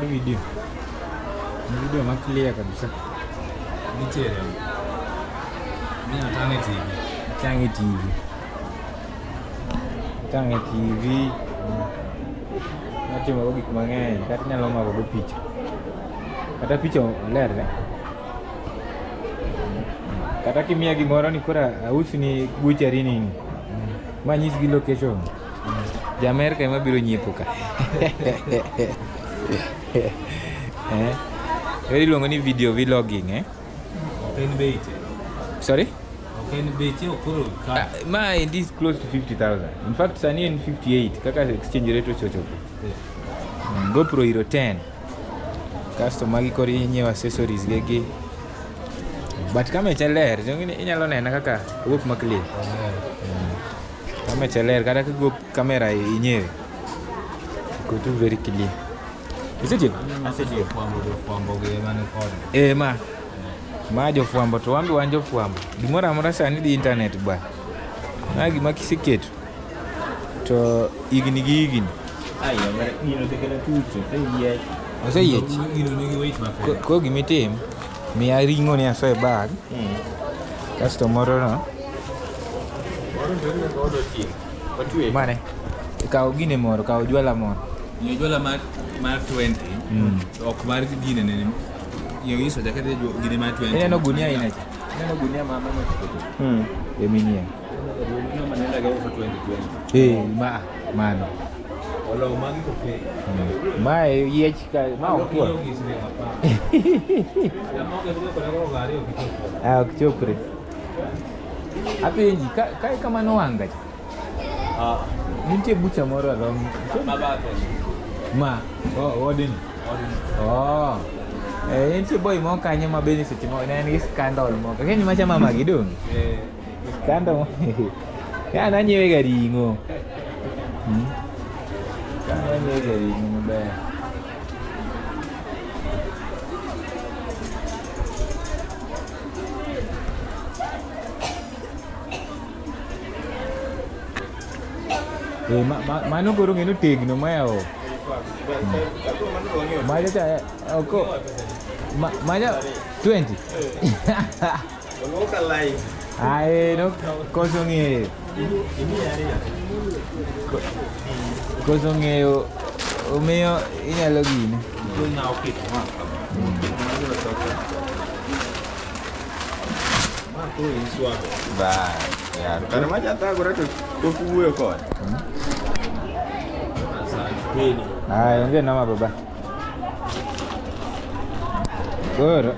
mar video. Video ma clear kabisa. Nitiere. Mimi nataka TV. Tange TV. Natimo gik mang'eny, kata nyalo mako go picha. Kata picha ler ne. Kata kimia gimoro ni kora ausi ni butchery nini. Manyis gi location. Ja America ema biro nyiepo ka. Eri luongo ni video vlogging Open bait. Sorry? Open bait okoro ka. Mine is close to 50,000. In fact, Sani in 58 kaka exchange rate chocho. GoPro Hero 10. Customer gi kori nyiewo accessories gegi. But kama chaler, inyalo nena kaka wuok ma clear. Kama chaler kata ka go kamera inyewe. Go to very clear. Is it you? Asije fuambo ge mane kod. Ma jo fuambo to wambi wanjo fuambo. Gimoro amora sani di internet ba. Na gima kisiketo. To igni. Ai, amare gino tekela tucho, sei Oseyiech. Gino nigi weight maber. Ko gimitim miya ring'o ni aso e bag. Kasto moro no. Mane? Ikaw gine moro, kaw jwala moro. Yo jwala mar 20. Ok mar gine ne. Yo iso jakete gine mar 20. Ineno gunia ina cha. Ineno gunia mama no. Eminia. No manenda ga 20. Mano. Olo magi ko fe. Ma yiech ka ma okwo. Ah, ok chopre. Apenji kai kamano wanga cha. Nitie bucha moro along. Odin. Nitie boy mo kanyo ma beni seche mo ne en scandal mo. Kaka macha mama gidong. Scandal. Ya na nyewe ga ring'o. Kaya nyewe ga ring'o maber. Mano koro ngeno tegno maya Maja cha oko. Maja 20. Loka lai. Ai no koso ng'eyo. Koso ng'eyo omiyo inyalo gine. Na okit ma. Ma to iswago. Ba, ya. Kana macha ta gora to kuwuoyo kod. Ai, onge nama baba. Koro.